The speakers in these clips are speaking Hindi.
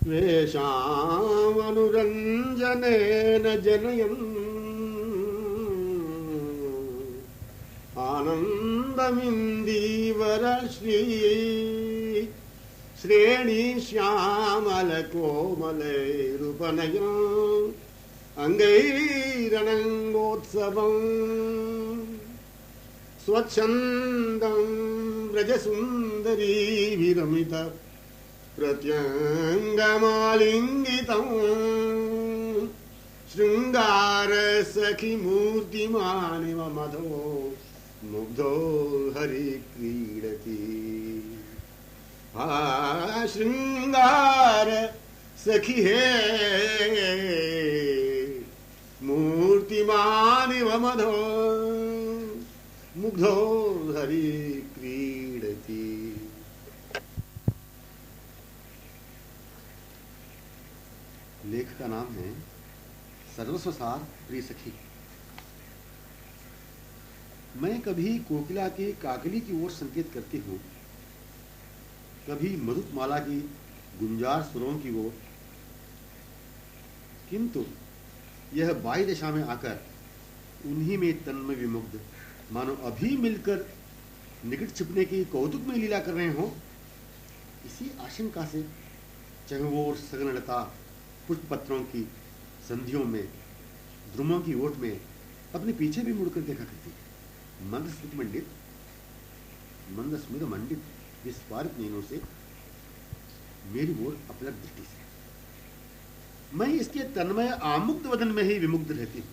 त्वेषामनुरञ्जनेन जनयन् आनन्दमिन्दीवरश्री श्रेणीश्यामलकोमलैरुपनयन् अङ्गैरनङ्गोत्सवम् स्वच्छन्दं व्रजसुन्दरी विरमित प्रत्यङ्गमालिङ्गितं शृङ्गारसखिमूर्तिमानिव मधो मुग्धो हरिक्रीडति शृङ्गार सखी हे मूर्तिमानिव मधो मुग्धो हरि क्रीडति। लेख का नाम है सर्वस्वसार प्रिय सखी। मैं कभी कोकिला के काकली की ओर संकेत करती हूँ, कभी मधुमाला की गुंजार सुरों की ओर, किंतु यह बाई दशा में आकर उन्हीं में तन्मय विमुग्ध मानो अभी मिलकर निकट छिपने की कौतुक में लीला कर रहे हों, इसी आशंका से चंगोर सघनलता पुष्प पत्रों की संधियों में ध्रुमों की ओट में अपने पीछे भी मुड़कर देखा करती है। मंदस्मित मंडित विस्फारित नैनों से मेरी ओर अपलक दृष्टि से मैं इसके तन्मय आमुक्त वदन में ही विमुग्ध रहती हूँ।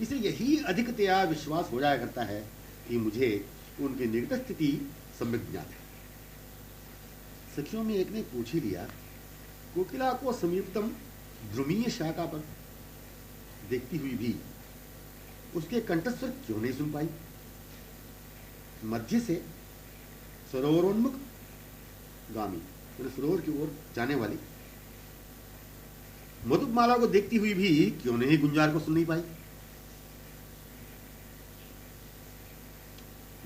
इसे यही अधिकतया विश्वास हो जाया करता है कि मुझे उनकी निकट स्थिति सम्यक ज्ञात है। सखियों में एक ने पूछ ही लिया, कोकिला को समीपतम ध्रुमीय शाखा पर देखती हुई भी उसके कंठस्वर क्यों नहीं सुन पाई? मध्य से सरोवरोन्मुख गामी सरोवर की ओर जाने वाली मधुमाला को देखती हुई भी क्यों नहीं गुंजार को सुन नहीं पाई?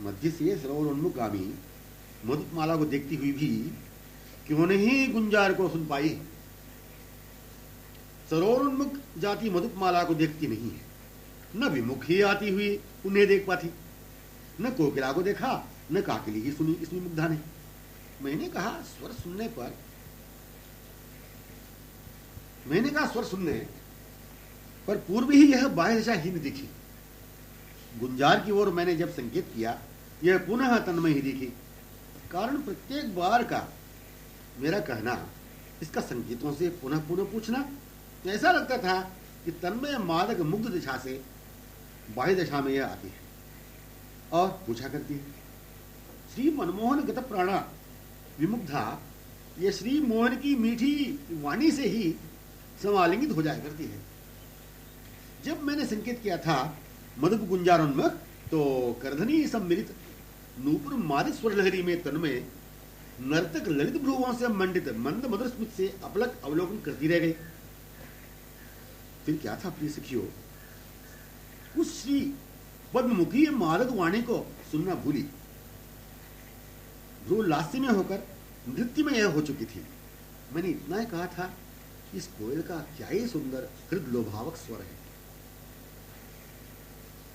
मध्य से सरोवरोन्मुख गामी मधुमाला को देखती हुई भी क्यों नहीं गुंजार को सुन पाई? सरोवरोन्मुख जाती मधुमाला को देखती नहीं है, न विमुख ही आती हुई उन्हें देख पाती, न कोकिला को देखा, न काकली ही सुनी इसमें मुग्धा ने। मैंने कहा स्वर सुनने पर पूर्व ही यह बाह्य दशा हीन दिखी। गुंजार की ओर मैंने जब संकेत किया, यह पुनः तन्मय ही दिखी। कारण प्रत्येक बार का मेरा कहना, इसका संकेतों से पुनः पुनः पूछना, ऐसा लगता था कि तन्मय मादक मुग्ध दशा से बाह्य दशा में यह आती है और पूछा करती है। श्री मनमोहन गत प्राणा विमुग्धा यह श्री मोहन की मीठी वाणी से ही समालिंगित हो जाया करती है। जब मैंने संकेत किया था मधुप गुंजारोन्मुख, तो करधनी सम्मिलित नूपुर मादिक स्वर लहरी में तन्मय नर्तक ललित भ्रुवों से मंडित मंद मधुर स्मित से अपलक अवलोकन करती रह गई। फिर क्या था प्रिय सखियों, उस श्री पद्ममुखी मादक वाणी को सुनना भूली भ्रू लास्य में होकर नृत्य में यह हो चुकी थी। मैंने इतना ही कहा था, इस कोयल का क्या ही सुंदर हृदय लोभावक स्वर है।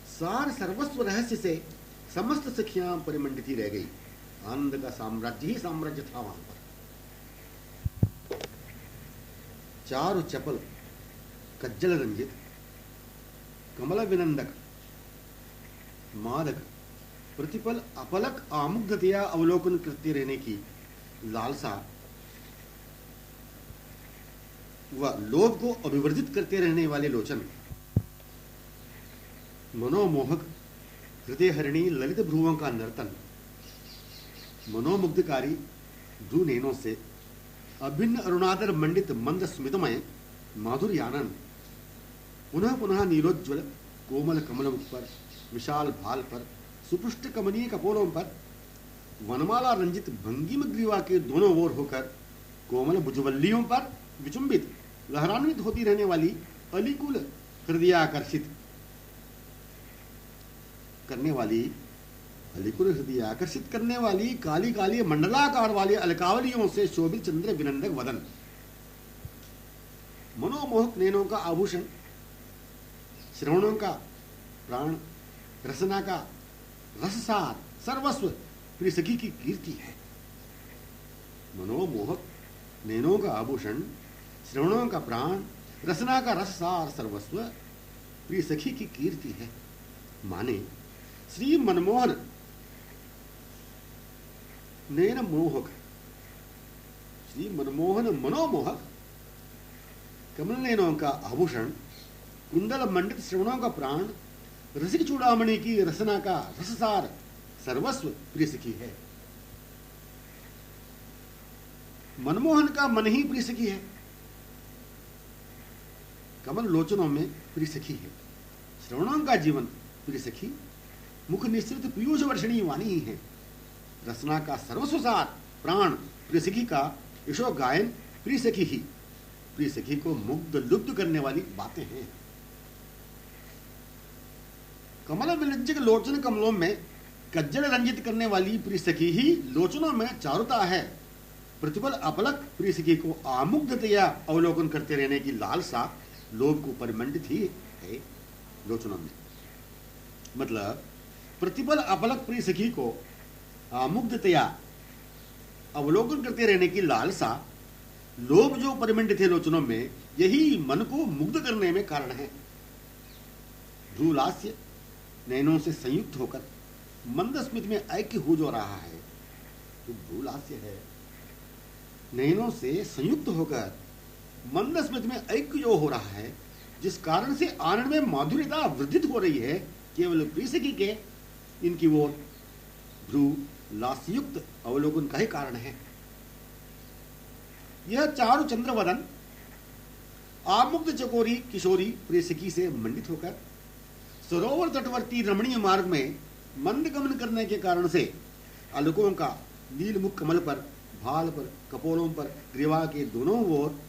सार सर्वस्व रहस्य से समस्त सखियां परिमंडित ही रह गई। आनंद का साम्राज्य ही साम्राज्य था वहां पर। चारु चपल कज्जल रंजित कमल विनंदक मादक प्रतिपल अपलक आमुग्धतया अवलोकन करते रहने की लालसा व लोभ को अभिवर्जित करते रहने वाले लोचन, मनोमोहक हृदय हरिणी ललित भ्रुवों का नर्तन, मनोमुग्धकारी भ्रू नैनों से अभिन्न अरुणादर मंडित मंद स्मितमय माधुर्यानंद, पुनः पुनः नीलोज्वल कोमल कमलमुख पर, विशाल भाल पर, सुपुष्ट कमनीय कपोलों पर, वनमाला रंजित भंगिम ग्रीवा के दोनों ओर होकर कोमल भुजवल्लियों पर विचुंबित लहरान्वित होती रहने वाली अलिकुल हृदयाकर्षित करने वाली काली काली मंडलाकार वाली अलकावलियों से शोभित चंद्र विनंदक वदन, मनोमोहक नैनों का आभूषण, श्रवणों का प्राण, रसना का रससार सर्वस्व प्रिय सखी की कीर्ति है। मनोमोहक नैनों का आभूषण, श्रवणों का प्राण, रसना का रससार सर्वस्व प्रिय सखी की कीर्ति है। माने श्री मनमोहन नैन मोहक, श्री मनमोहन मनोमोहक कमल नैनों का आभूषण, कुंडल मंडित श्रवणों का प्राण, रसिक चूड़ामणि की रसना का रससार सर्वस्व प्रिय सखी है। मनमोहन का मन ही प्रिय सखी है, कमल लोचनों में प्रिय सखी है, श्रवणों का जीवन प्रिय सखी, मुख निश्चित पीयूष वर्षणी वाणी ही है, रसना का सर्वस्वसार प्राण प्रिय सखी का यशो गायन प्रिय सखी ही, प्रिय सखी को मुग्ध लुब्ध करने वाली बातें हैं। कमल विलज्जक लोचन कमलों में कज्जल रंजित करने वाली प्रिय सखी ही लोचनों में चारुता है। प्रतिपल अपलक प्रिय सखी को आमुग्धतया अवलोकन करते रहने की लालसा लोभ को परिमंडित ही है लोचनों में। मतलब प्रतिपल अपलक प्रिय सखी को आमुग्धतया अवलोकन करते रहने की लालसा लोभ जो परिमंडित है लोचनों में, यही मन को मुग्ध करने में कारण है। भ्रूलास्य नैनों से संयुक्त होकर मंद स्मित में ऐक्य हो जो रहा है, तो भ्रूलास्य है। नैनों से संयुक्त होकर मंद स्मित में ऐक्य जो हो रहा है, जिस कारण से आनंद में माधुर्यता वृद्धित हो रही है, केवल प्रिय सखी के इनकी ओर भ्रू लास्युक्त अवलोकन का ही कारण है। यह चारु चंद्र वदन आमुग्ध चकोरी किशोरी प्रिय सखी से मंडित होकर सरोवर तटवर्ती रमणीय मार्ग में मंद गमन करने के कारण से अलकों का नीलमुख कमल पर, भाल पर, कपोलों पर, ग्रीवा के दोनों ओर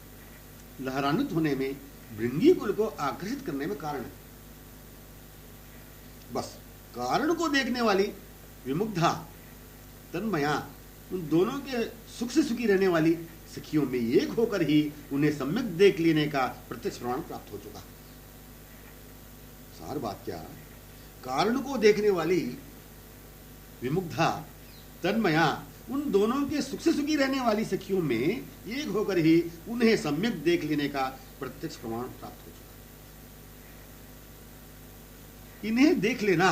लहरान्वित होने में भृंगी कुल को आकर्षित करने में कारण है। बस कारण को देखने वाली विमुग्धा तन्मया उन दोनों के सुख से सुखी रहने वाली सखियों में एक होकर ही उन्हें सम्यक देख लेने का प्रत्यक्ष प्रमाण प्राप्त हो चुका। सार बात क्या, कारण को देखने वाली विमुग्धा तन्मया उन दोनों के सुख से सुखी रहने वाली सखियों में एक होकर ही उन्हें सम्यक देख लेने का प्रत्यक्ष प्रमाण प्राप्त हो चुका। इन्हें देख लेना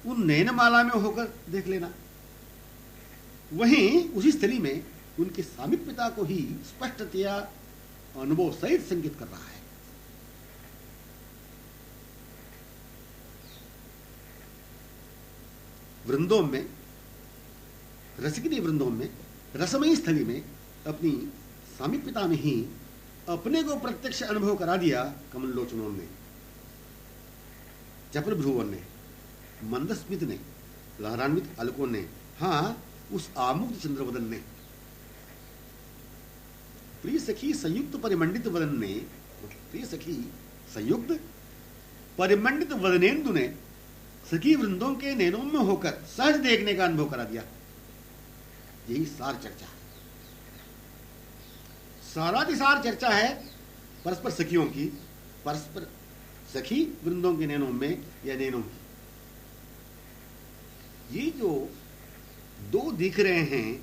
उन नयनमाला में होकर देख लेना, वहीं उसी स्थली में उनके सामीप्यता को ही स्पष्टतया अनुभव सहित संकेत कर रहा है। वृंदों में, रसिकनी वृंदों में, रसमयी स्थली में अपनी सामीप्यता में ही अपने को प्रत्यक्ष अनुभव करा दिया कमल लोचनों ने, चपल भ्रुवन ने, मंदस्मित ने, लहरान्वित अलकों ने, हाँ उस आमुग्ध चंद्रवदन ने। प्रिय सखी संयुक्त परिमंडित वदन ने, प्रिय सखी संयुक्त परिमंडित वदनेन्दु ने सखी वृंदों के नैनों में होकर सहज देखने का अनुभव करा दिया। यही सार चर्चा है, साराधिसार चर्चा है परस्पर सखियों की, परस्पर सखी वृंदों के नैनों में या नैनों की। ये जो दो दिख रहे हैं,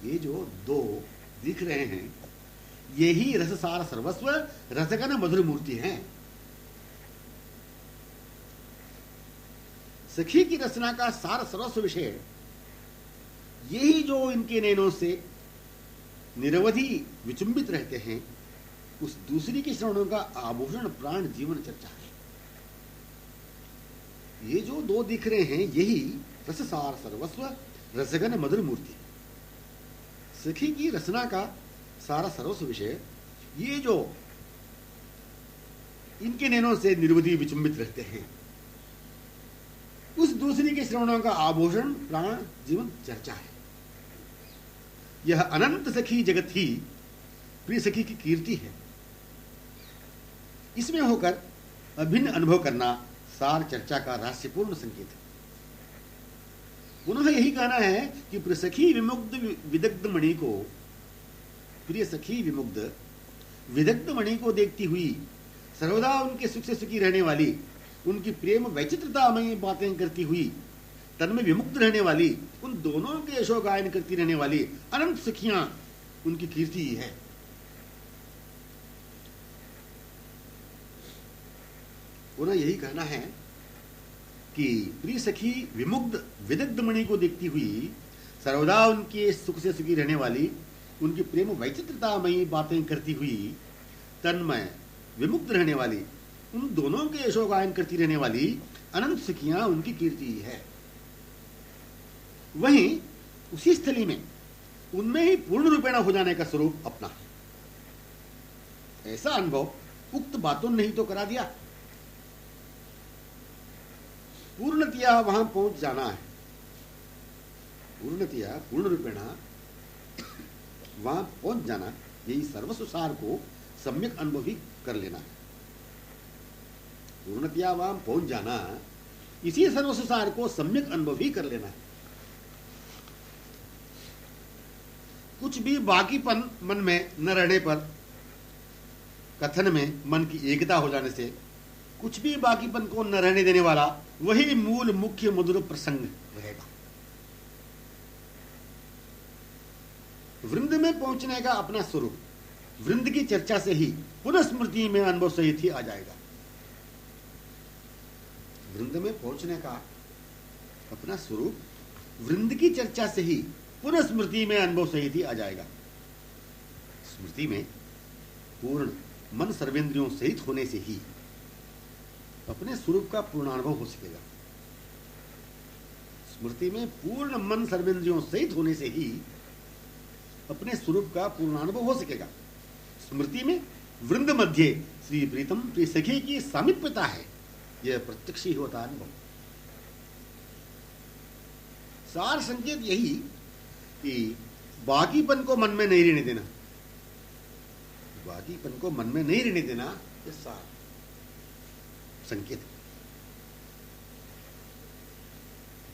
ये जो दो दिख रहे हैं, यही रससार सर्वस्व रसगन मधुर मूर्ति हैं। सखी की रचना का सार सर्वस्व विषय यही जो इनके नैनों से निरवधि विचुंबित रहते हैं, उस दूसरी के श्रवणों का आभूषण प्राण जीवन चर्चा है। ये जो दो दिख रहे हैं, यही रससार सर्वस्व रसगन मधुर मूर्ति। सखी की रचना का सारा सर्वस्व विषय ये जो इनके नैनों से निरवधि विचुंबित रहते हैं, उस दूसरी के श्रवणों का आभूषण प्राण जीवन चर्चा है। यह अनंत सखी जगत ही प्रिय सखी की कीर्ति है। इसमें होकर अभिन्न अनुभव करना सार चर्चा का रहस्यपूर्ण संकेत है। पुनः यही कहना है कि प्रिय सखी विमुग्ध विदग्ध मणि को, प्रिय सखी विमुग्ध विदग्ध मणि को देखती हुई, सर्वदा उनके सुख से सुखी रहने वाली, उनकी प्रेम वैचित्रतामयी बातें करती हुई, तन में विमुक्त रहने वाली, उन दोनों के यशो गायन करती रहने वाली अनंत सखियां उनकी कीर्ति ही है। पुनः यही कहना है कि प्रिय सखी विमुग्ध विदग्ध मणि को देखती हुई, सर्वदा उनके सुख से सुखी रहने वाली, उनकी प्रेम वैचित्रतामयी बातें करती हुई, तन्मय विमुक्त रहने वाली, उन दोनों के यशो गायन करती रहने वाली अनंत सखियां उनकी कीर्ति ही है। वहीं उसी स्थली में उनमें ही पूर्ण रूपेण हो जाने का स्वरूप अपना है। ऐसा अनुभव उक्त बातों ने ही तो करा दिया। पूर्णतया वहां पहुंच जाना है, पूर्णतया पूर्ण रूपेण वहां पहुंच जाना, यही सर्वसुसार को सम्यक अनुभव ही कर लेना है। पूर्णतया वहां पहुंच जाना, इसी सर्वसुसार को सम्यक अनुभव ही कर लेना है। कुछ भी बाकीपन मन में न रहने पर, कथन में मन की एकता हो जाने से, कुछ भी बाकीपन को न रहने देने वाला वही मूल मुख्य मधुर प्रसंग रहेगा। वृंद में पहुंचने का अपना स्वरूप वृंद की चर्चा से ही पुनः स्मृति में अनुभव सहित ही आ जाएगा। वृंद में पहुंचने का अपना स्वरूप वृंद की चर्चा से ही पुनः स्मृति में अनुभव सहित ही आ जाएगा। स्मृति में पूर्ण मन सर्वेंद्रियों सहित होने से ही अपने स्वरूप का पूर्णानुभव हो सकेगा। स्मृति में पूर्ण मन सर्वेंद्रियों सहित होने से ही अपने स्वरूप का पूर्णानुभव हो सकेगा। स्मृति में वृंद मध्य श्री प्रीतम प्रिय सखी की सामीप्यता है, यह प्रत्यक्ष ही होता अनुभव। सार संकेत यही कि बाकीपन को मन में नहीं रहने देना, बाकीपन को मन में नहीं रहने देना, यह सार संकेत।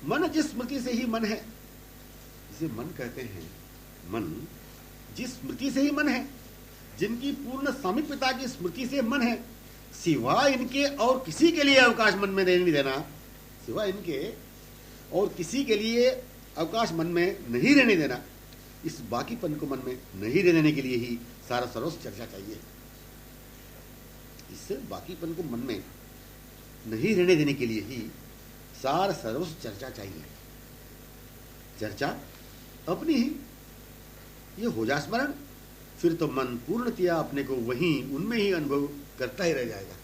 मन जिस स्मृति से ही मन है, जिसे मन कहते हैं, मन जिस स्मृति से ही मन है, जिनकी पूर्ण सामीप्यता की स्मृति से मन है, सिवाय इनके और किसी के लिए अवकाश मन में नहीं देना, सिवाय इनके और किसी के लिए अवकाश मन में नहीं रहने देना, इस बाकीपन को मन में नहीं रहने देने के लिए ही सारा सर्वस्व चर्चा चाहिए। इस बाकीपन को मन में नहीं रहने देने के लिए ही सार सर्वस्व चर्चा चाहिए। चर्चा अपनी ही ये हो जा स्मरण, फिर तो मन पूर्णतया अपने को वहीं उनमें ही अनुभव करता ही रह जाएगा।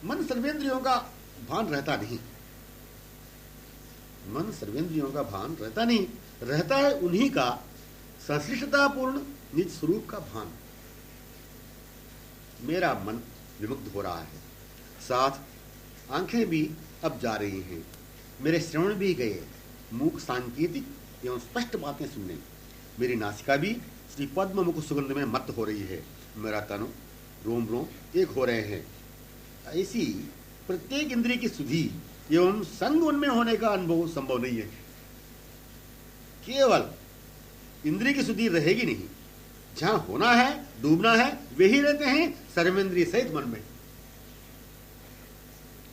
मन सर्वेंद्रियों का भान रहता नहीं, मन सर्वेंद्रियों का भान रहता नहीं, रहता है उन्हीं का संश्लिष्टतापूर्ण निज स्वरूप का भान। मेरा मन विमुक्त हो रहा है, साथ आंखें भी अब जा रही हैं, मेरे श्रवण भी गए, मुख सांकेतिक एवं स्पष्ट बातें सुनने, मेरी नासिका भी श्री पद्म मुख सुगंध में मत हो रही है, मेरा तन रोम रोम एक हो रहे हैं। ऐसी प्रत्येक इंद्रिय की सुधि एवं संग उनमें होने का अनुभव संभव नहीं है। केवल इंद्रिय की सुधि रहेगी नहीं, जहां होना है डूबना है वे ही रहते हैं सर्वेंद्रिय सहित मन में।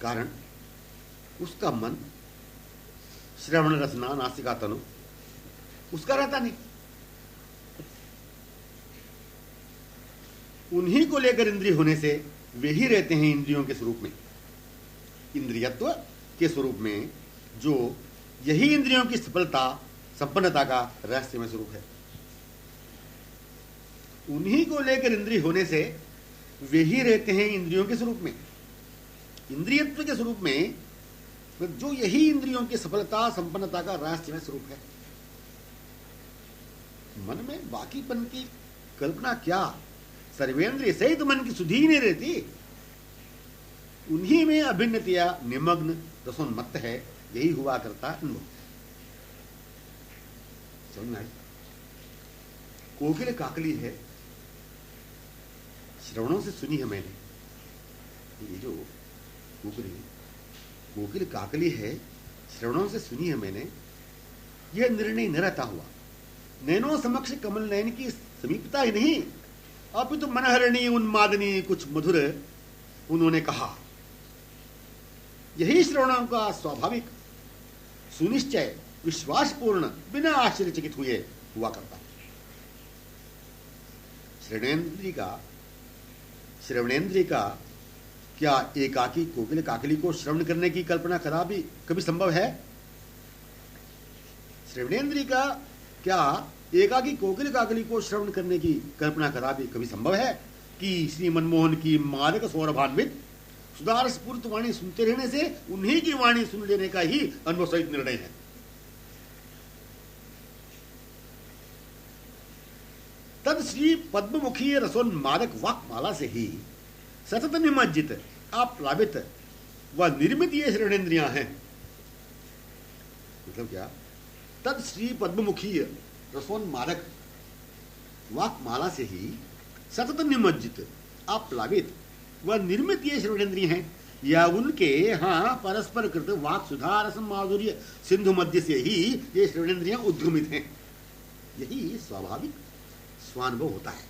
कारण उसका मन श्रवण रसना नासिका तनु उसका रहता नहीं, उन्हीं को लेकर इंद्रिय होने से वे ही रहते हैं इंद्रियों के स्वरूप में, इंद्रियत्व के स्वरूप में, जो यही इंद्रियों की सफलता संपन्नता का रहस्यमय स्वरूप है। उन्हीं को लेकर इंद्रिय होने से वे ही रहते हैं इंद्रियों के स्वरूप में, इंद्रियत्व के स्वरूप में, जो यही इंद्रियों की सफलता संपन्नता का रहस्यमय स्वरूप है। मन में बाकीपन की कल्पना क्या, सर्वेंद्रिय सहित मन की सुधि ही नहीं रहती, उन्हीं में अभिन्नतया निमग्न रसोन्मत्त है, यही हुआ करता अनुभव। समझ आए? कोकिल काकली है, श्रवणों से सुनी है मैंने, ये जो कोकिल काकली है, श्रवणों से सुनी है मैंने, यह निर्णय न रहता हुआ, नैनो समक्ष कमल नयन की समीपता ही नहीं, अपितु मनहरणी उन्मादनी कुछ मधुर उन्होंने कहा। यही श्रवणों का स्वाभाविक सुनिश्चय विश्वासपूर्ण बिना आश्चर्यचकित हुए हुआ करता है। श्रवणेन्द्रिय का क्या एकाकी कोकिल काकली को श्रवण करने की कल्पना कभी संभव है? श्रवणेन्द्रिय का क्या एकाकी कोकिल काकली को श्रवण करने की कल्पना कभी संभव है कि श्री मनमोहन की मादक सौरभान्वित सुधारस्फूर्त वाणी सुनते रहने से उन्हीं की वाणी सुन लेने का ही अनुभव सहित निर्णय है। तद श्री पद्ममुखी रसोन्मादक वाक्माला से ही सतत निमज्जित आप्लावित व निर्मित ये श्रवणेन्द्रियां हैं। मतलब क्या? तद श्री पद्ममुखी रसोन्मादक वाक्माला से ही सतत निमज्जित आप्लावित व निर्मित ये श्रवणेन्द्रिय हैं, या उनके परस्पर कृत वाक सुधा रस माधुर्य सिंधु मध्य से ही ये श्रवणेन्द्रियां उद्गमित हैं। यही स्वाभाविक स्वानुभव होता है।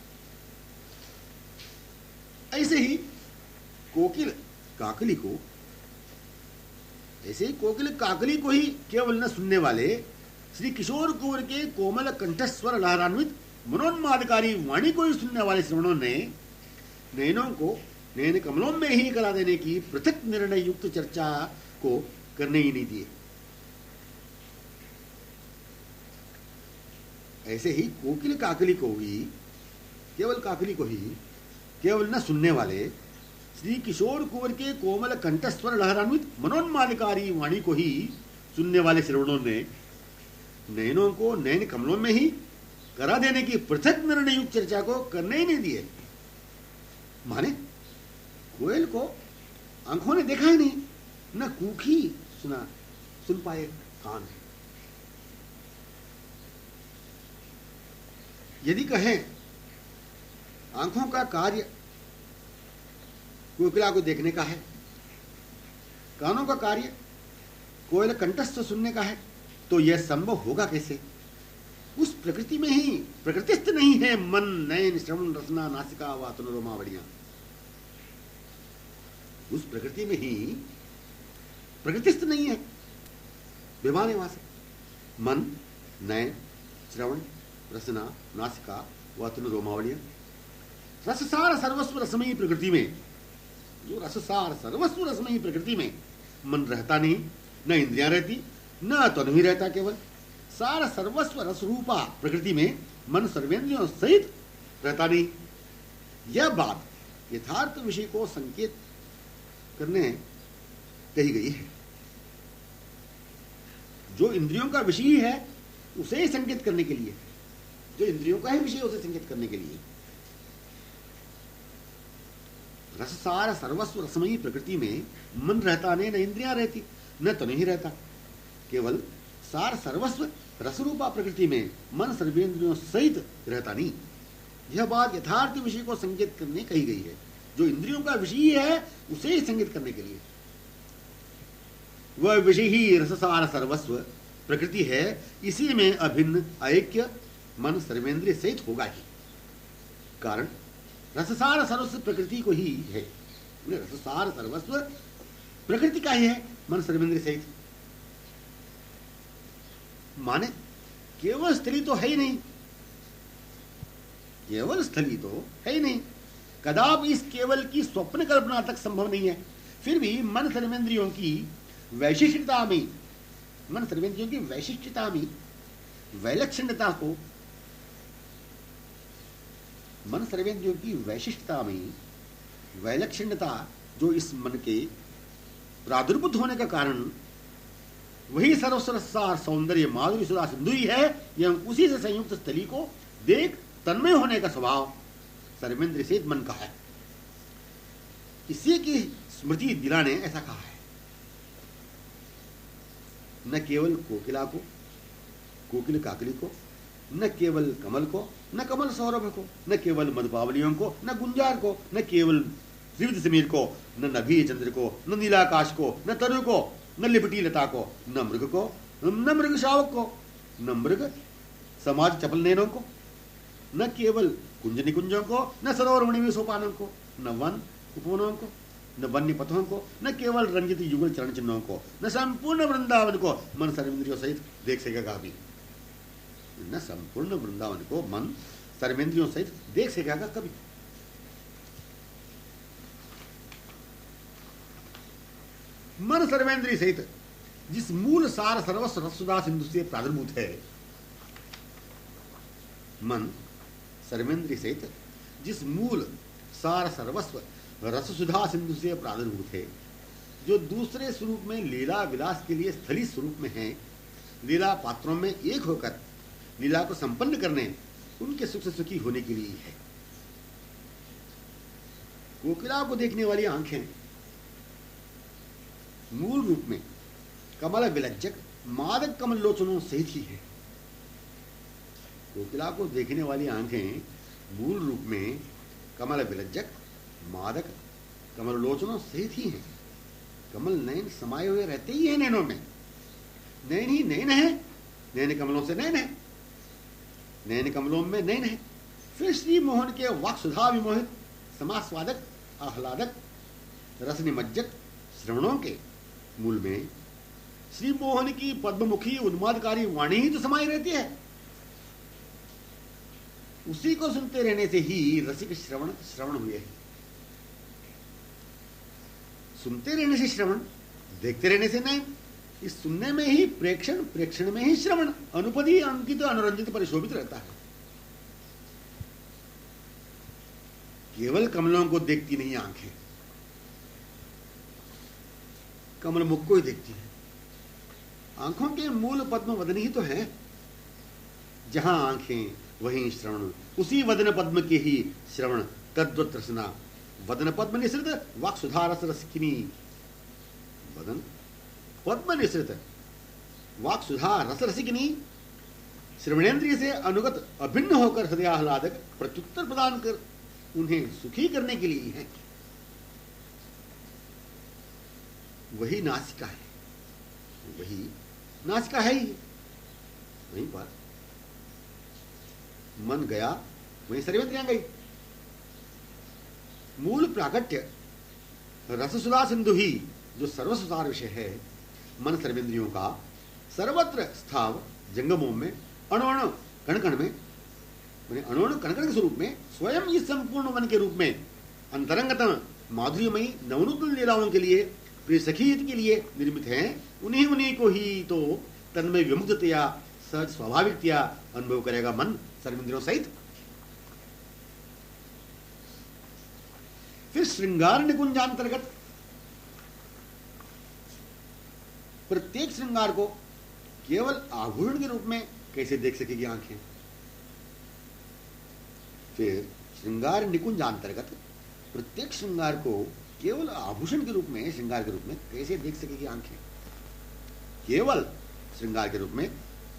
ऐसे ही कोकिल काकली को ही केवल न सुनने वाले श्री किशोर कुंवर के कोमल कंठस्वर लहरान्वित मनोन्मादकारी वाणी को ही सुनने वाले श्रवणों ने नयनों को नयन कमलों में ही करा देने की पृथक निर्णय युक्त चर्चा को करने ही नहीं दिए। ऐसे ही कोकिल काकली को ही केवल न सुनने वाले श्री किशोर कुंवर के कोमल कंठस्वर लहरान्वित मनोन्मादकारी वाणी को ही सुनने वाले श्रवणों ने नयनों को नयन कमलों में ही करा देने की पृथक निर्णय युक्त चर्चा को करने ही नहीं दिए। माने कोयल को आंखों ने देखा ही नहीं, न कूखी सुन पाए कान है। यदि कहें आंखों का कार्य कोकिला को देखने का है, कानों का कार्य कोयल कंठस्थ सुनने का है, तो यह संभव होगा कैसे? उस प्रकृति में ही प्रकृतिस्थ नहीं है मन नयन श्रवण रसना नासिका व तनुरोमावलियां। उस प्रकृति में ही प्रकृतिस्थ नहीं है विमाने वास मन नयन श्रवण रसना नासिका व तनुरोमावलियां। रससार सर्वस्व रसमयी प्रकृति में, जो रससार सर्वस्व रसमयी प्रकृति में मन रहता नहीं, न इंद्रियां रहती, न तनु ही रहता, केवल सार सर्वस्व रसरूपा प्रकृति में मन सर्वेंद्रियों सहित रहता नहीं। यह बात यथार्थ विषय को संकेत करने कही गई है। जो इंद्रियों का विषय है उसे ही संकेत करने के लिए, जो इंद्रियों का ही विषय उसे संकेत करने के लिए। रससार सर्वस्व रसमयी प्रकृति में मन रहता नहीं, न इंद्रियां रहती, न तनु ही रहता, केवल सार सर्वस्व रसरूपा प्रकृति में मन सर्वेंद्रियों सहित रहता नहीं। यह बात यथार्थ विषय को संकेत करने कही गई है। जो इंद्रियों का विषय है उसे ही संकेत करने के लिए। वह विषय ही रससार सर्वस्व प्रकृति है, इसी में अभिन्न ऐक्य मन सर्वेंद्रिय सहित होगा ही। कारण रससार सर्वस्व प्रकृति को ही है, रससार सर्वस्व प्रकृति का ही है मन सर्वेंद्रिय सहित। माने केवल स्थली तो है ही नहीं, केवल स्थली तो है ही नहीं, कदापि इस केवल की स्वप्न कल्पना तक संभव नहीं है। फिर भी मन सर्वेंद्रियों की वैशिष्टता में, मन सर्वेंद्रियों की वैशिष्टता में वैलक्षण्यता को, मन सर्वेंद्रियों की वैशिष्टता में वैलक्षण्यता जो इस मन के प्रादुर्भूत होने का कारण वही सर्वस्वरसार सौंदर्य माधुरी सुधा सिंधु ही है, एवं उसी से संयुक्त स्थली को देख तन्मय होने का स्वभाव सर्वेंद्र से मन का है। इसी की स्मृति दिलाने ऐसा कहा है। न केवल कोकिला को, कोकिल काकली को, न केवल कमल को, न कमल सौरभ को, न केवल मधुपावलियों को, न गुंजार को, न केवल त्रिविध समीर को, न नभी चंद्र को, न नीलाकाश को, न तरु को, न लिपटी लता को, न मृग को, न मृग शावक को, न मृग समाज चपल नयनों को, न केवल कुंज निकुंजों को, न सरोवर मणिमय सोपानों को, न वन उपवनों को, न वन्य पथों को, न केवल रंजित युगल चरण चिन्हों को, न संपूर्ण वृंदावन को मन सर्वेंद्रियों सहित देख सकेगा कभी। न संपूर्ण वृंदावन को मन सर्वेंद्रियों सहित देख सकेगा कभी। मन सर्वेंद्रिय सहित जिस मूल सार सर्वस्व रसुदा सिंधु से प्रादुर्भूत है, मन सर्वेंद्रिय सहित जिस मूल सार सर्वस्व रससुधा सिंधु से प्रादुर्भूत है, जो दूसरे स्वरूप में लीला विलास के लिए स्थली स्वरूप में है, लीला पात्रों में एक होकर लीला को संपन्न करने, उनके सुख से सुखी होने के लिए है। कोकिला को देखने वाली आंखें मूल रूप में कमल विलज्जक मादक कमल लोचनों सहित ही है। कोकिला को देखने वाली आंखें मूल रूप में कमल विलज्जक मादक कमल लोचनों सहित ही हैं। कमल नयन समाये हुए रहते ही हैं नैनों में। नयन ही नयन है, नयन कमलों से नयन है, नयन कमलों में नयन है। फिर श्री मोहन के वाक सुधा विमोहित समास्वादक आह्लादक रस निमज्जक श्रवणों के मूल में श्री मोहन की पद्ममुखी उन्मादकारी वाणी ही तो समाई रहती है। उसी को सुनते रहने से ही रसिक श्रवण हुए हैं। सुनते रहने से श्रवण, देखते रहने से नयन। इस सुनने में ही प्रेक्षण, प्रेक्षण में ही श्रवण, अनुपदी अंकित अनुरंजित परिशोभित रहता है। केवल कमलों को देखती नहीं आंखें, कमल मुख को ही देखती है। आंखों के मूल पद्म वदन ही तो है। जहां आंखें वहीं श्रवण, उसी वदन पद्म के ही श्रवण। तद्वत रसना वदन पद्म निसृत वाक सुधा रस रसिकिनी। वदन पद्म निसृत वाक सुधा रस रसिकिनी श्रवणेन्द्रिय से अनुगत अभिन्न होकर हृदय आह्लादक प्रत्युत्तर प्रदान कर उन्हें सुखी करने के लिए है। वही नासिका है, वही नासिका है ही। वहीं पर मन गया, वहीं सर्वेंद्रियां गई। मूल प्राकट्य रससुधा सिंधु ही जो सर्वसुधार विषय है, मन सर्वेंद्रियों का सर्वत्र स्थाव जंगमों में अणु कण कण में, अणु कण कण के स्वरूप में स्वयं इस संपूर्ण मन के रूप में अंतरंगतम माधुर्यमयी नवनूतन लीलाओं के लिए, प्रिय सखीत के लिए निर्मित हैं। उन्हीं को ही तो तन्मय विमुक्तया सहज स्वाभाविकतया अनुभव करेगा मन सर्वेंद्रियों सहित। फिर श्रृंगार निकुंजांतर्गत प्रत्येक श्रृंगार को केवल आभूषण के रूप में कैसे देख सकेगी आंखें। फिर श्रृंगार निकुंजांतर्गत प्रत्येक श्रृंगार को केवल आभूषण के रूप में, श्रृंगार के रूप में कैसे देख सकेगी आंखें। केवल श्रृंगार के रूप में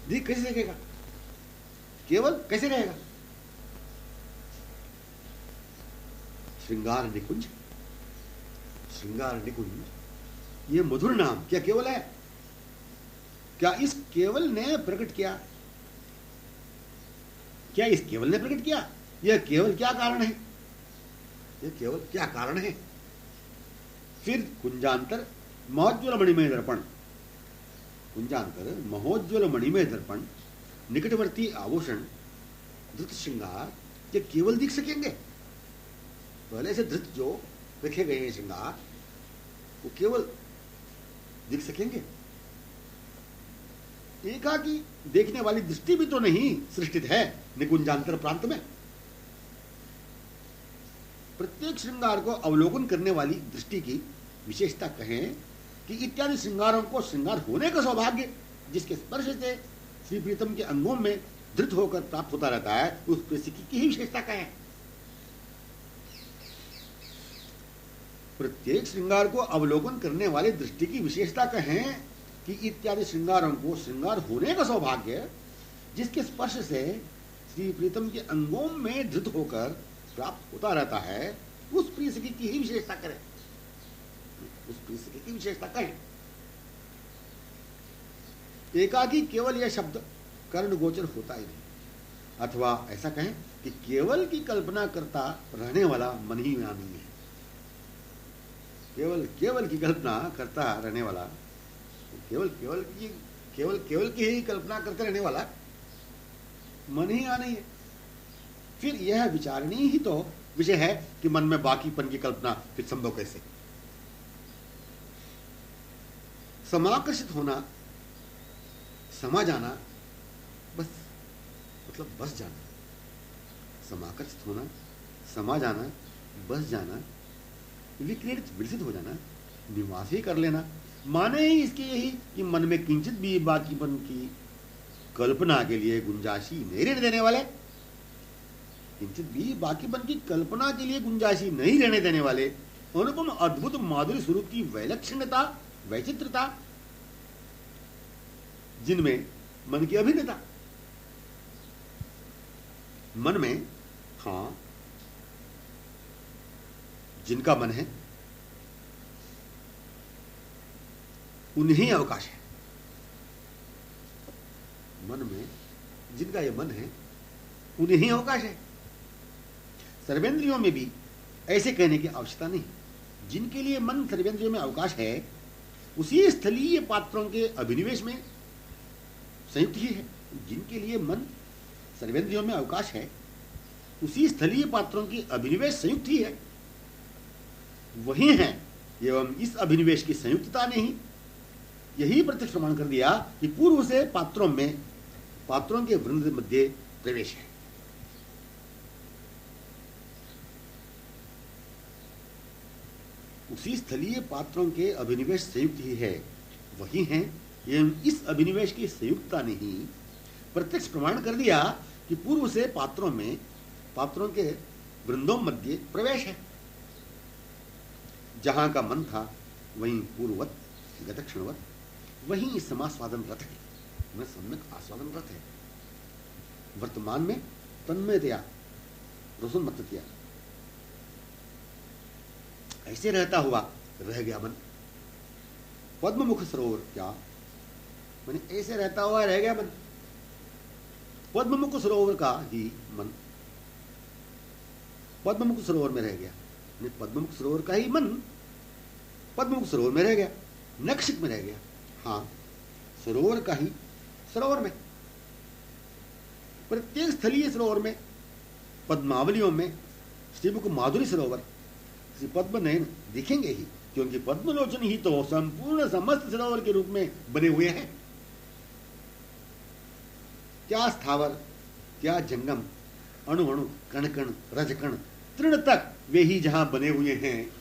देख कैसे सकेगा, केवल कैसे रहेगा। श्रृंगार निकुंज, श्रृंगार निकुंज ये मधुर नाम क्या केवल है? क्या इस केवल ने प्रकट किया? क्या इस केवल ने प्रकट किया? यह केवल क्या कारण है? यह केवल क्या कारण है? फिर कुंजांतर महोज्वल मणिमय दर्पण, कुंजांतर महोज्वल मणिमय दर्पण, निकटवर्ती आभूषण, धृत श्रृंगार, ये केवल दिख सकेंगे। पहले से धृत जो रखे गए हैं श्रृंगार, वो केवल दिख सकेंगे। एकाकी देखने वाली दृष्टि भी तो नहीं सृष्टित है निकुंजांतर प्रांत में। प्रत्येक श्रृंगार को अवलोकन करने वाली दृष्टि की विशेषता कहें कि इत्यादि श्रृंगारों को श्रृंगार होने का सौभाग्य जिसके स्पर्श से श्री प्रीतम के अंगों में धृत होकर प्राप्त होता रहता है, उस प्रसिद्धि की ही विशेषता कहें। प्रत्येक श्रृंगार को अवलोकन करने वाली दृष्टि की विशेषता कहें कि इत्यादि श्रृंगारों को श्रृंगार होने का सौभाग्य जिसके स्पर्श से श्री प्रीतम के अंगों में धृत होकर प्राप्त होता रहता है, उस प्रिय सखी की ही विशेषता करें, उस प्रिय सखी की विशेषता कहें। एकाकी केवल यह शब्द कर्ण गोचर होता ही नहीं। अथवा ऐसा कहें कि केवल की कल्पना करता रहने वाला मन ही यहाँ नहीं है। केवल केवल की कल्पना करता रहने वाला, केवल केवल की ही कल्पना करते रहने वाला मन ही यहाँ नहीं है। फिर यह विचारणीय ही तो विषय है कि मन में बाकीपन की कल्पना फिर संभव कैसे? समाकर्षित होना, समा जाना, बस मतलब बस जाना। समाकर्षित होना, समा जाना, बस जाना, विक्रीडित विकसित हो जाना, निवास ही कर लेना, माने ही इसके यही कि मन में किंचित भी बाकीपन की कल्पना के लिए गुंजाइश नहीं रहने देने वाले, किंचित भी बाकीपन की कल्पना के लिए गुंजाइश नहीं रहने देने वाले अनुपम अद्भुत माधुरी स्वरूप की वैलक्षण्यता, वैचित्रता, जिनमें मन की अभिन्नता, मन में, हां, जिनका मन है उन्हीं अवकाश है। मन में जिनका यह मन है उन्हीं अवकाश है। सर्वेंद्रियों में भी ऐसे कहने की आवश्यकता नहीं। जिनके लिए मन सर्वेंद्रियों में अवकाश है उसी स्थलीय पात्रों के अभिनिवेश में संयुक्त ही है। जिनके लिए मन सर्वेंद्रियों में अवकाश है उसी स्थलीय पात्रों की अभिनिवेश संयुक्त ही है, वही है। एवं इस अभिनिवेश की संयुक्तता ने ही यही प्रत्यक्ष प्रमाण कर दिया कि पूर्व से पात्रों में, पात्रों के वृंद मध्य प्रवेश है। उसी स्थलीय पात्रों के अभिनिवेश संयुक्त ही है, वही है। एवं इस अभिनिवेश की संयुक्तता ने ही प्रत्यक्ष प्रमाण कर दिया कि पूर्व से पात्रों में, पात्रों के वृंदों मध्य प्रवेश है। जहां का मन था वहीं पूर्ववत गतक्षणवत वहीं समास्वादन रत है, मैं सम्यक आस्वादन रत है। वर्तमान में तन्मयतया रसोन्मत्ततया ऐसे रहता हुआ रह गया मन। पद्ममुख सरोवर, क्या मैंने ऐसे रहता हुआ रह गया मन। पद्ममुख सरोवर का ही मन पद्ममुख सरोवर में रह गया। पद्ममुख सरोवर का ही मन पद्ममुख सरोवर में रह गया, नक्षिक में रह गया। हाँ, सरोवर का ही सरोवर में, प्रत्येक स्थलीय सरोवर में, पद्मावलियों में श्रीमुख माधुरी सरोवर श्री पद्म नयन दिखेंगे ही, क्योंकि पद्मलोचन ही तो संपूर्ण समस्त सरोवर के रूप में बने हुए हैं। क्या स्थावर, क्या जंगम, अणु अणु, कण कण, रज कण, तृण तक वे ही जहां बने हुए हैं।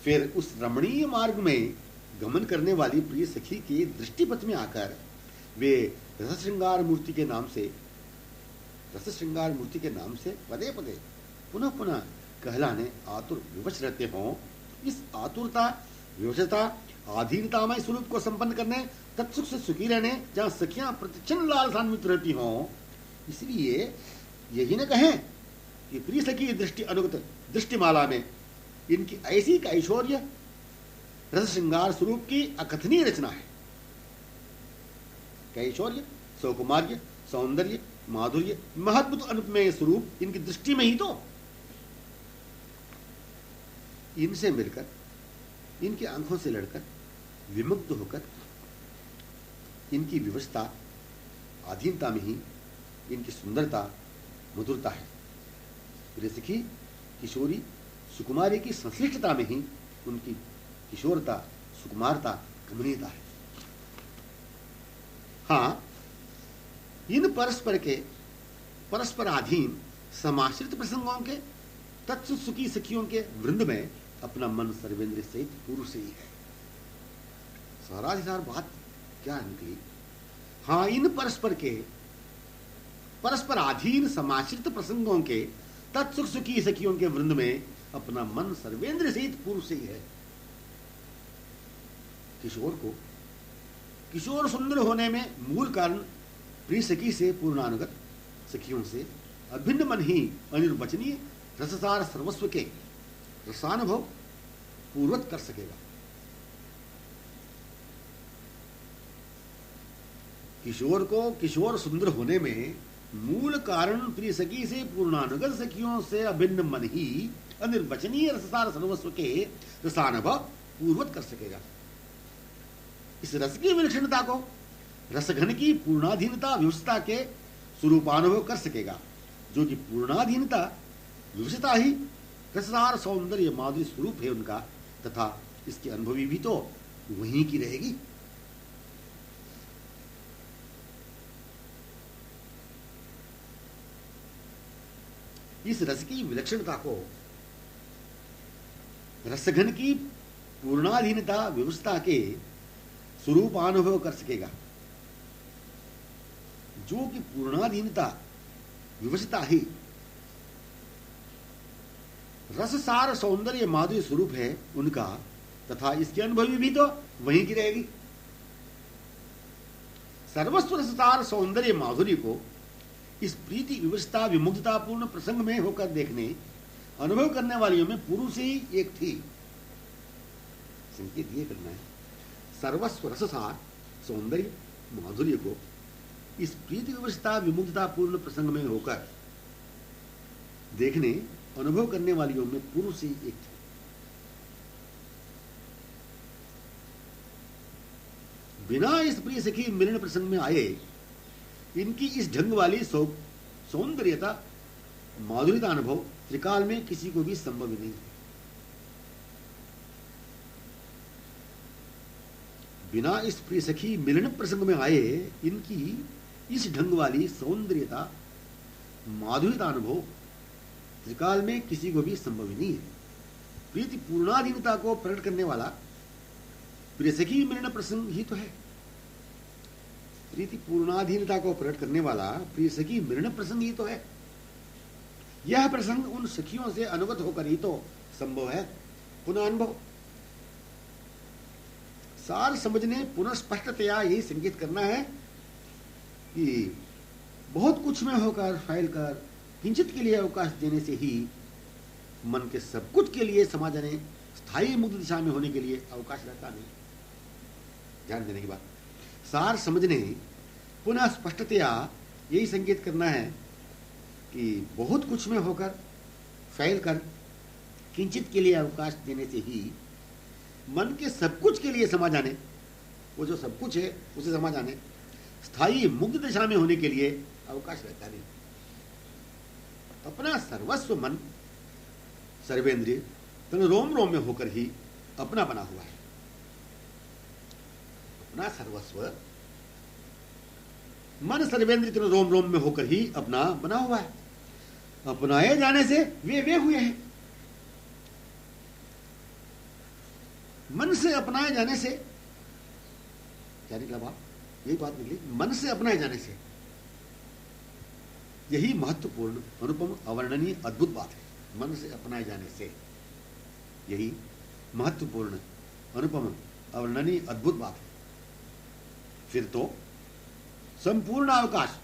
फिर उस रमणीय मार्ग में गमन करने वाली प्रिय सखी की दृष्टिपथ में आकर वे रस श्रृंगार मूर्ति के नाम से, रस श्रृंगार मूर्ति के नाम से पदे पदे पुनः पुनः कहलाने आतुर विवश रहते हों। इस आतुरता, विवशता, आधीनतामय स्वरूप को संपन्न करने, तत्सुख से सुखी रहने, जहां सखियां प्रतिक्षण लालसान्वित रहती हों, इसलिए यही न कहें कि प्रिय सखी दृष्टि अनुगत दृष्टिमाला में इनकी ऐसी का ऐश्वर्य रस श्रृंगार स्वरूप की अकथनीय रचना है। कैशोर्य, सौकुमार्य, सौंदर्य, माधुर्य, महद्भुत अनुपमेय स्वरूप इनकी दृष्टि में ही तो। इनसे मिलकर, इनकी आंखों से लड़कर, विमुग्ध होकर, इनकी विवशता, आधीनता में ही इनकी सुंदरता, मधुरता है। प्रिय सखी किशोरी सुकुमारी की संश्लिष्टता में ही उनकी किशोरता, सुकुमारता, कमनीयता है। हाँ, इन परस्पर के, परस्पराधीन समाश्रित प्रसंगों के, तत्सुखी सखियों के वृंद में अपना मन सर्वेंद्र सहित पूर्व से ही है। साराधिकार बात क्या निकली? हाँ, इन परस्पर के, परस्पराधीन समाश्रित प्रसंगों के तत्सुख सुखी सखियों के वृंद में अपना मन सर्वेंद्र सहित पूर्व से ही है। किशोर को, किशोर सुंदर होने में मूल कारण प्रिय सखी से पूर्णानुगत सखियों से अभिन्न मन ही अनिर्वचनीय रससार सर्वस्व के रसानुभव पूर्वत कर सकेगा। किशोर को किशोर सुंदर होने में मूल कारण प्रिय सखी से पूर्णानुगत सखियों से अभिन्न मन ही अनिर्वचनीय रससार सर्वस्व के रसानुभव पूर्वत कर सकेगा। इस रस की विलक्षणता को रसघन की पूर्णाधीनता विवशता के स्वरूपानुभव कर सकेगा, जो कि पूर्णाधीनता विवशता ही रससार सौंदर्य माधुर्य स्वरूप है उनका, तथा इसकी अनुभवी भी तो वहीं की रहेगी। इस रस की विलक्षणता को रसघन की पूर्णाधीनता विवशता के स्वरूप अनुभव कर सकेगा, जो कि पूर्णाधीनता विवशता ही रससार सौंदर्य माधुर्य स्वरूप है उनका, तथा इसकी अनुभवी भी तो वहीं की रहेगी। सर्वस्व रससार सौंदर्य माधुर्य को इस प्रीति विवशता विमुग्धतापूर्ण प्रसंग में होकर देखने अनुभव करने वालियों में पुरुष ही एक थी। संकेत ये करना है, सर्वस्व रससार सौंदर्य माधुर्य को इस प्रीति विवशता विमुग्धतापूर्ण प्रसंग में होकर देखने अनुभव करने वालियों में पुरुष ही एक थी। बिना इस प्रिय सखी मिलन प्रसंग में आए इनकी इस ढंग वाली सौंदर्यता माधुर्यता अनुभव त्रिकाल में किसी को भी संभव ही नहीं है। बिना इस प्रिय सखी मिलन प्रसंग में आए इनकी इस ढंग वाली सौंदर्यता माधुर्यता अनुभव त्रिकाल में किसी को भी संभव ही नहीं है। प्रीति पूर्णाधीनता को प्रकट करने वाला प्रिय सखी मिलन प्रसंग ही तो है। प्रीति पूर्णाधीनता को प्रकट करने वाला प्रिय सखी मिलन प्रसंग ही तो है। यह प्रसंग उन सखियों से अनुगत होकर ही तो संभव है पुनः अनुभव। सार समझने पुनः स्पष्टतया यही संकेत करना है कि बहुत कुछ में होकर फैल कर किंचित के लिए अवकाश देने से ही मन के सब कुछ के लिए समा जाने स्थायी मुक्त दिशा में होने के लिए अवकाश रहता नहीं। ध्यान देने की बात, सार समझने पुनः स्पष्टतया यही संकेत करना है कि बहुत कुछ में होकर फैल कर किंचित के लिए अवकाश देने से ही मन के सब कुछ के लिए समा जाने, वो जो सब कुछ है उसे समा जाने स्थायी मुक्त दिशा में होने के लिए अवकाश रहता नहीं। अपना सर्वस्व मन सर्वेंद्रिय तन रोम रोम में होकर ही अपना बना हुआ है। अपना सर्वस्व मन सर्वेंद्रिय तन रोम रोम में होकर ही अपना बना हुआ है। अपनाए जाने से वे हुए हैं। मन से अपनाए जाने से क्या निकला बात? यही बात निकली, मन से अपनाए जाने से। यही महत्वपूर्ण अनुपम अवर्णनीय अद्भुत बात है। मन से अपनाए जाने से यही महत्वपूर्ण अनुपम अवर्णनीय अद्भुत बात है। फिर तो संपूर्ण अवकाश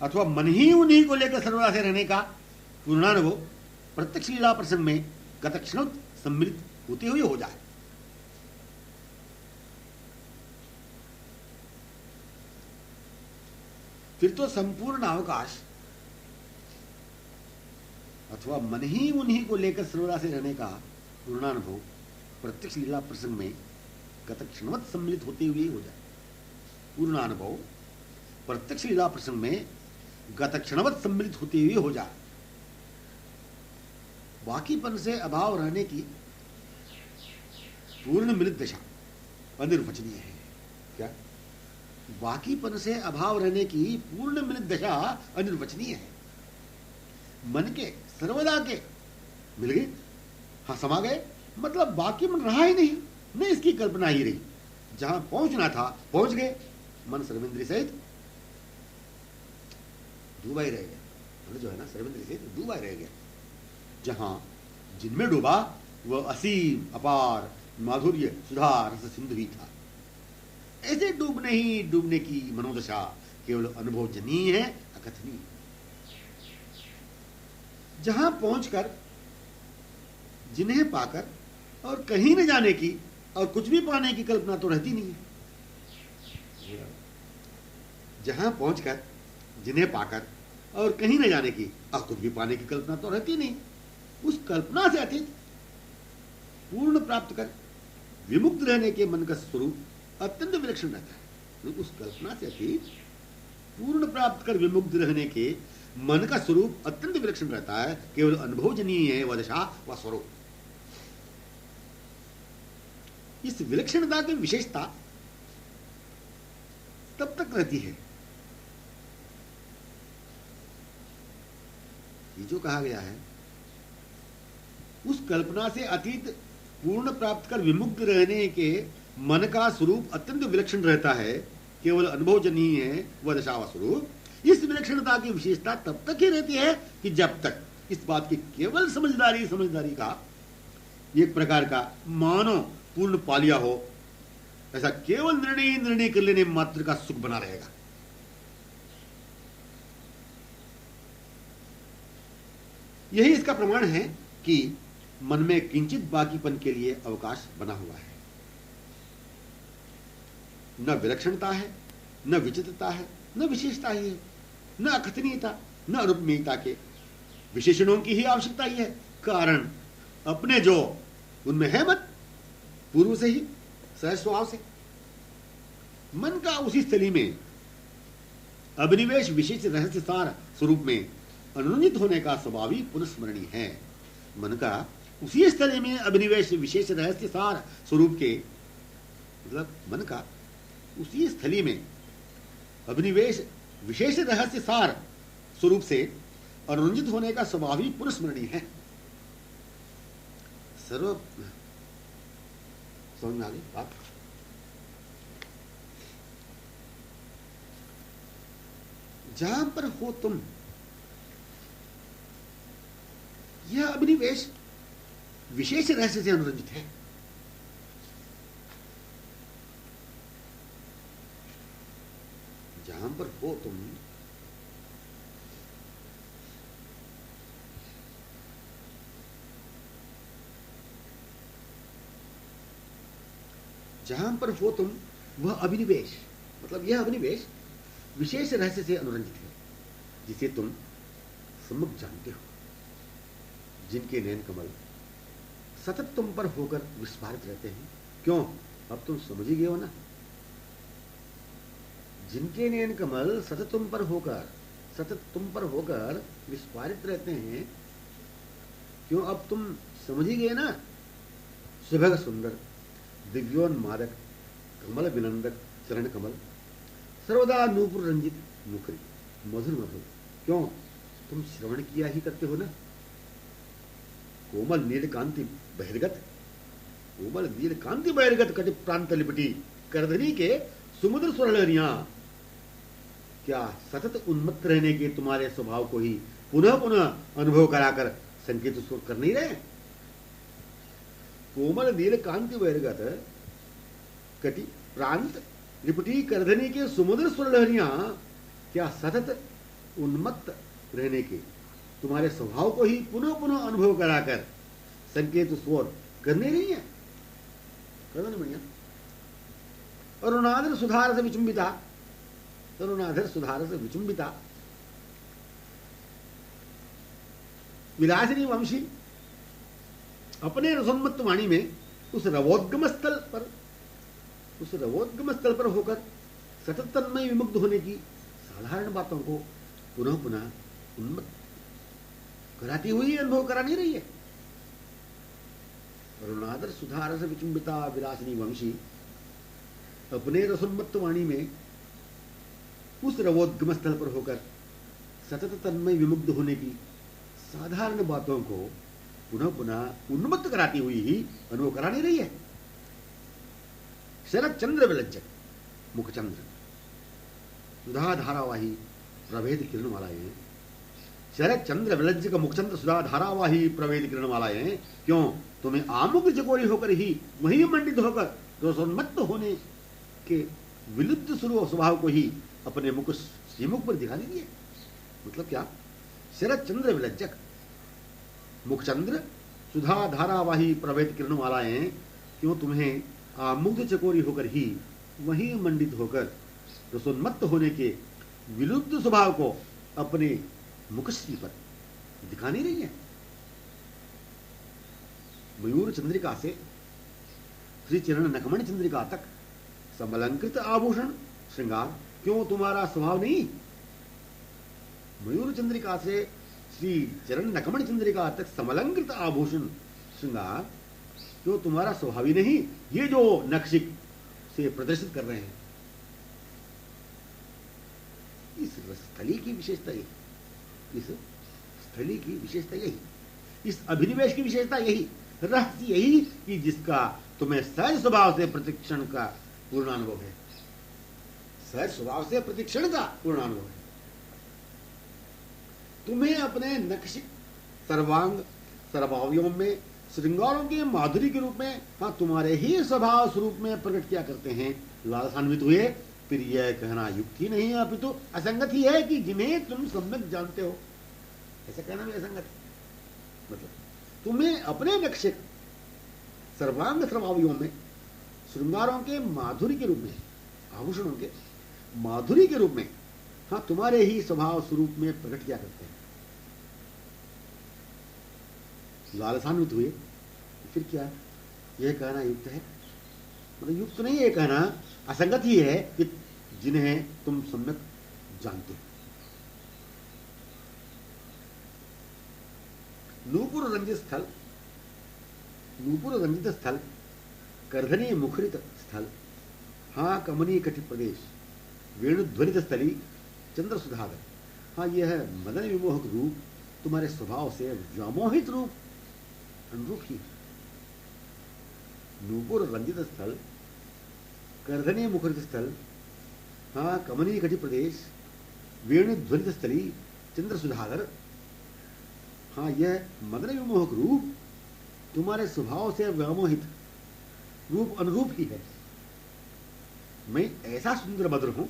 अथवा मन ही उन्हीं को लेकर सर्वदा से रहने का पूर्णानुभव प्रत्यक्ष लीला प्रसंग में गतक्षण सम्मिलित होते हुए हो जाए। फिर तो संपूर्ण अवकाश अथवा मन ही उन्हीं को लेकर सर्वदा से रहने का पूर्णानुभव प्रत्यक्ष लीला प्रसंग में गतक्षणवत सम्मिलित होते हुए हो जाए। पूर्णानुभव प्रत्यक्ष लीला प्रसंग में गतक्षणवत सम्मिलित होते हुए हो जाए। बाकीपन से अभाव रहने की पूर्ण मिलित दशा अनिर्वचनीय है। क्या? बाकीपन से अभाव रहने की पूर्ण मिलित दशा अनिर्वचनीय है। मन के सर्वदा के मिल गए, हाँ समा गए, मतलब बाकी मन रहा ही नहीं, न इसकी कल्पना ही रही। जहां पहुंचना था पहुंच गए, मन सर्वेंद्रिय सहित डूबा ही रह गया। मन जो है ना सर्वेंद्रिय सहित डूबा ही रह गया। जहां जिनमें डूबा वह असीम अपार माधुर्य सुधा रस सिंधु ही था। ऐसे डूबने की मनोदशा केवल अनुभवजनीय है, अकथनीय। जहां पहुंचकर जिन्हें पाकर और कहीं न जाने की और कुछ भी पाने की कल्पना तो रहती नहीं है। जहां पहुंचकर जिन्हें पाकर और कहीं न जाने की और कुछ भी पाने की कल्पना तो रहती नहीं, उस कल्पना से अतीत पूर्ण प्राप्त कर विमुक्त रहने के मन का स्वरूप अत्यंत विलक्षण रहता है। उस कल्पना से अतीत पूर्ण प्राप्त कर विमुक्त रहने के मन का स्वरूप अत्यंत विलक्षण रहता है, केवल अनुभवजनीय है वह दशा व स्वरूप। इस विलक्षणता की विशेषता तब तक रहती है, ये जो कहा गया है, उस कल्पना से अतीत पूर्ण प्राप्त कर विमुक्त रहने के मन का स्वरूप अत्यंत विलक्षण रहता है, केवल अनुभवजनीय है वह दशा व स्वरूप। इस विलक्षणता की विशेषता तब तक ही रहती है कि जब तक इस बात की केवल समझदारी का एक प्रकार का मानो पूर्ण पा लिया हो, ऐसा केवल निर्णय कर लेने मात्र का सुख बना रहेगा। यही इसका प्रमाण है कि मन में किंचित बाकीपन के लिए अवकाश बना हुआ है। न विलक्षणता है, न विचित्रता है, न विशेषता ही है, न अकथनीयता, न अनुपमेयता के विशेषणों की ही आवश्यकता ही है। कारण अपने जो उनमें है मत पूर्व से ही सहज स्वभाव से मन का उसी स्थली में अभिनिवेश विशेष रहस्य सार स्वरूप में अनुरंजित होने का स्वभाव ही पुनस्मरणीय है। मन का उसी स्थली में अभिनिवेश विशेष रहस्य सार स्वरूप के मतलब मन का उसी स्थली में अभिनिवेश विशेष रहस्य सार स्वरूप से अनुरंजित होने का स्वभाव ही पुनस्मरणीय है। सर्व समझ में आ गई बात? जहां पर हो तुम, यह अभिनिवेश विशेष रहस्य से अनुरंजित है। जहां पर हो तुम, जहां पर हो तुम वह अभिनिवेश मतलब यह अभिनिवेश विशेष रहस्य से अनुरंजित है, जिसे तुम सम्यक जानते हो, जिनके नयन कमल सतत तुम पर होकर विस्फारित रहते हैं। क्यों? अब तुम समझ ही गए हो ना। जिनके नयन कमल सतत तुम पर होकर विस्फारित रहते हैं, क्यों? अब तुम समझ ही गए ना। सुभग सुंदर दिव्योन्मादक कमल विनंदक चरण कमल सर्वदा नूपुर रंजित मुखरी मधुर मधुर। क्यों? तुम श्रवण किया ही करते हो ना। कोमल नीलकांति बहिर्गत कटि प्रांत लिपटी करधनी के सुमधुर स्वरलहरियां क्या सतत उन्मत्त रहने के तुम्हारे स्वभाव को ही पुनः पुनः अनुभव कराकर संकेत स्वर कर नहीं रहे? कोमल नीलकांति बहिर्गत कटि प्रांत लिपटी करधनी के सुमधुर स्वरलहरियां क्या सतत उन्मत्त रहने के तुम्हारे स्वभाव को ही पुनः पुनः अनुभव कराकर संकेत स्वर करने नहीं है? बढ़िया। अरुणाधर सुधार से विचुंबिता विलासिनी वंशी अपने रसोन्मत्त वाणी में उस रवोद्गम स्थल पर होकर सतत तन्मय विमुग्ध होने की साधारण बातों को पुनः पुनः उन्मत्त कराती हुई अनुभव करा नहीं रही है। अरुणादर सुधारस विचुंबिता विलासिनी वंशी अपने रसोन्मत्त वाणी में उस रवोद्गम स्थल पर होकर सतत तन्मय विमुग्ध होने की साधारण बातों को पुनः पुनः उन्मत्त कराती हुई ही अनुभव करा नहीं रही है। शरद चंद्र विलज्जक मुखचंद्र सुधा धारावाही प्रभेद किरणमालाएं शरद चंद्र विलज्जक मुखचंद्र सुधा धारावाही प्रभेद किरणमालाएं क्यों? तुम्हें आमुख चकोरी होकर ही वही मंडित होकर रसोन्मत्त होने के विलुप्त स्वभाव को ही अपने मुख श्रीमुख पर दिखा दीजिए। मतलब क्या? शरद चंद्र विलज्जक मुखचंद्र सुधा धारावाही प्रभेद किरणमालाएं क्यों? तुम्हें आमुग्ध चकोरी होकर ही वही मंडित होकर रसोन्मत्त होने के विलुप्त स्वभाव को अपने मुखश्री पर दिखा नहीं रही है। मयूर चंद्रिका से श्री चरण नखमणि चंद्रिका तक समलंकृत आभूषण श्रृंगार क्यों तुम्हारा स्वभाव नहीं? मयूर चंद्रिका से श्री चरण नखमणि चंद्रिका तक समलंकृत आभूषण श्रृंगार क्यों तुम्हारा स्वभाव ही नहीं? ये जो नक्शिक से प्रदर्शित कर रहे हैं, इस स्थली की विशेषता यही, इस स्थली की विशेषता यही, इस अभिनिवेश की विशेषता यही, रहस्य यही कि जिसका तुम्हें सहज स्वभाव से प्रतिक्षण का पूर्णानुभव है। सहज स्वभाव से प्रतिक्षण का पूर्णानुभव है। तुम्हें अपने नक्शिक सर्वांग सर्वावयों में श्रृंगारों के माधुरी के रूप में, हाँ, तुम्हारे ही स्वभाव स्वरूप में प्रकट किया करते हैं। लालसान्वित हुए, फिर यह कहना युक्त ही नहीं है, अपितु तो असंगत ही है कि जिन्हें तुम सम्यक जानते हो, ऐसा कहना भी असंगत है। मतलब तुम्हें अपने नक्शिक सर्वांग सर्वावयों में श्रृंगारों के माधुरी के रूप में, आभूषणों के माधुरी के रूप में, हाँ, तुम्हारे ही स्वभाव स्वरूप में प्रकट किया करते हैं। लालसान्वित हुए, फिर क्या यह कहना युक्त है? मतलब युक्त नहीं, यह कहना असंगत ही है कि जिन्हें तुम सम्यक जानते हो। नूपुर रंजित स्थल, नूपुर रंजित स्थल, करधनी मुखरित स्थल, हाँ, कमनीय कटि प्रदेश, वेणुध्वनित स्थली, चंद्र सुधागर, हाँ, यह मदन विमोहक रूप तुम्हारे स्वभाव से व्यामोहित रूप अनुरूप ही। नूपुर रंजित स्थल, करधनी मुखरित स्थल, हाँ, कमनीय कटि प्रदेश, वेणुध्वनित स्थली, चंद्र सुधागर, हाँ, यह मदन विमोहक रूप तुम्हारे स्वभाव से व्यामोहित रूप अनुरूप ही है। मैं ऐसा सुंदर मधुर हूं,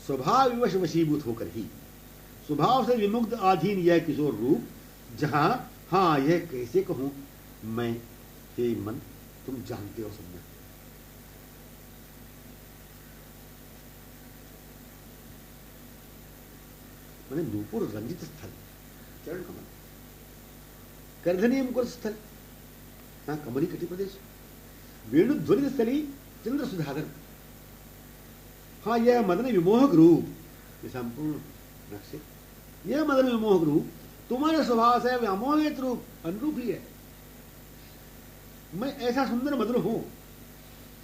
स्वभाव विवश वशीभूत होकर ही, स्वभाव से विमुग्ध आधीन यह किशोर रूप, जहां, हाँ, यह कैसे कहूं मैं, हे मन, तुम जानते हो सब। मैंने नूपुर रंजित स्थल, चरण कमल, करधनी मुकुर स्थल, हाँ, कमली कटि प्रदेश, वेणुध्वनित स्थली, चंद्र सुधागर, हाँ, यह मदन विमोहक रूप, ये संपूर्ण नक्शे, यह मदन विमोहक रूप तुम्हारे स्वभाव से व्यामोहित रूप अनुरूप ही है। मैं ऐसा सुंदर मधुर हूं,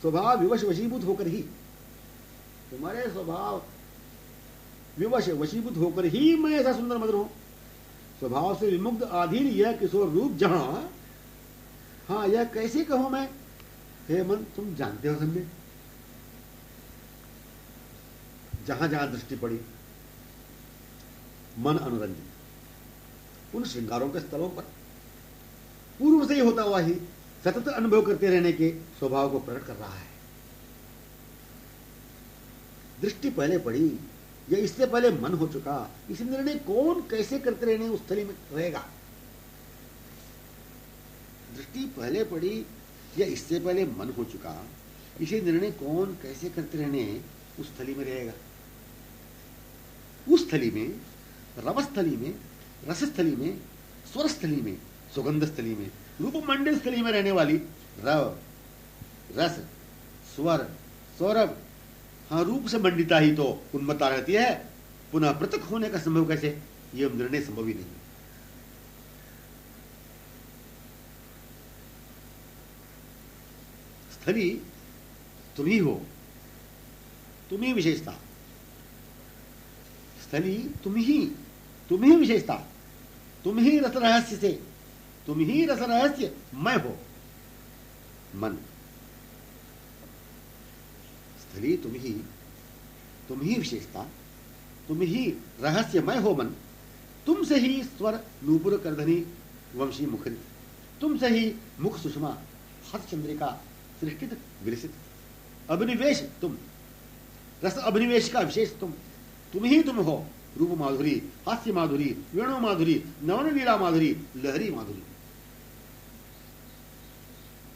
स्वभाव विवश वशीभूत होकर ही, तुम्हारे स्वभाव विवश वशीभूत होकर ही मैं ऐसा सुंदर मधुर हूं, स्वभाव से विमुग्ध आधीन यह किशोर रूप, जहां, हाँ, यह कैसे कहूं मैं, हे मन, तुम जानते हो समझे। जहां जहां दृष्टि पड़ी, मन अनुरंजित उन श्रृंगारों के स्थलों पर पूर्व से ही होता हुआ ही सतत अनुभव करते रहने के स्वभाव को प्रकट कर रहा है। दृष्टि पहले पड़ी या इससे पहले मन हो चुका, इस निर्णय कौन कैसे करते रहने उस स्थली में रहेगा। दृष्टि पहले पड़ी या इससे पहले मन हो चुका, इसे निर्णय कौन कैसे करते रहने उस स्थली में रहेगा। उस स्थली में, रवस्थली में, रसस्थली में, स्वरस्थली में, सुगंध स्थली में, रूप मंडल स्थली में रहने वाली रव, रस, स्वर, सौरभ, हाँ, रूप से मंडिता ही तो उन्मत्ता रहती है। पुनः पृथक होने का संभव कैसे? यह निर्णय संभव ही नहीं। स्थली तुम ही हो, तुम ही विशेषता। स्थली तुम ही विशेषता, तुम ही रस रहस्य से, तुम ही रस रहस्य मैं हो मन। स्थली तुम ही विशेषता, तुम ही रहस्यमय हो मन। तुमसे ही स्वर नूपुर करधनी वंशी मुखरित, तुमसे ही मुख सुषमा हस्त चंद्रिका सृष्टित विलसित। अभिनिवेश तुम, रस अभिनिवेश का विशेष तुम ही तुम हो। रूप माधुरी, हास्य माधुरी, वेणु माधुरी, नवन लीला माधुरी, लहरी माधुरी।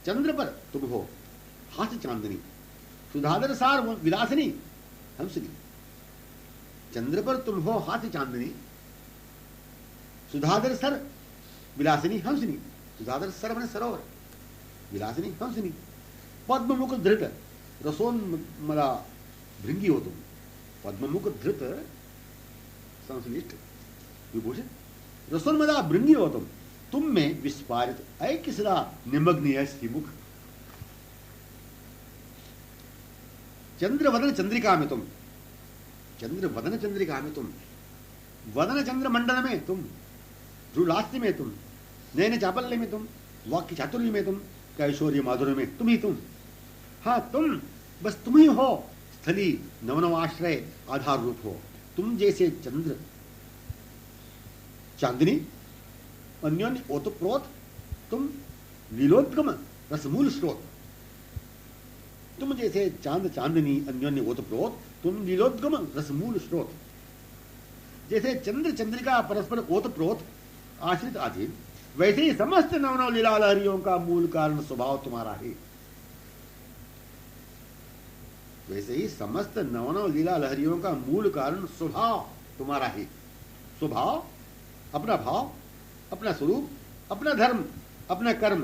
चंद्र पर तुम हो हास्य चांदनी, सुधाधर सार विलासिनी हंसनी। चंद्र पर तुम हो हाथी चांदनी, सुधाधर सर विलासिनी हंसनी। सुधाधर सर मैंने सरोवर, विलासिनी हंसनी। पद्ममुख धृत रसोन्मला भृंगी हो तुम। पद्ममुख धृत संश्लिष्ट विभूषित रसोन्मला भृंगी हो तुम में विस्फारित ऐक्य सदा निमग्न है श्रीमुख। चंद्र वदन चंद्रिका में तुम, चंद्र वदन चंद्रिका में तुम, वदन चंद्र मंडल में तुम, ध्रुलास्ति में तुम, नयन चापल्य में तुम, वाक्य चातुर्य में तुम, कैशोर्य माधुर्य में तुम ही तुम। हाँ तुम, बस तुम ही हो स्थली नवनवाश्रय आधार रूप हो। तुम जैसे चंद्र चांदनी अन्योन्य ओतप्रोत, तुम लीलोद्गम रसमूल स्रोत। तुम जैसे चांद चांदनी अन्योन्य ओतप्रोत, तुम लीलोद्गम रसमूल स्रोत। जैसे चंद्र चंद्रिका परस्पर ओतप्रोत आश्रित अधीन, वैसे ही समस्त नवनव लीला लहरियों का मूल कारण स्वभाव तुम्हारा है। वैसे ही समस्त नवनव लीला लहरियों का मूल कारण स्वभाव तुम्हारा है। स्वभाव अपना भाव, अपना स्वरूप, अपना धर्म, अपना कर्म,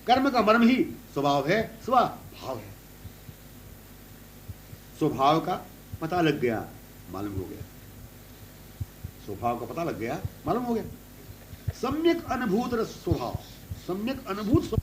कर्म का मर्म ही स्वभाव है, स्वभाव है। स्वभाव का पता लग गया, मालूम हो गया। स्वभाव का पता लग गया, मालूम हो गया। सम्यक अनुभूत स्वभाव, सम्यक अनुभूत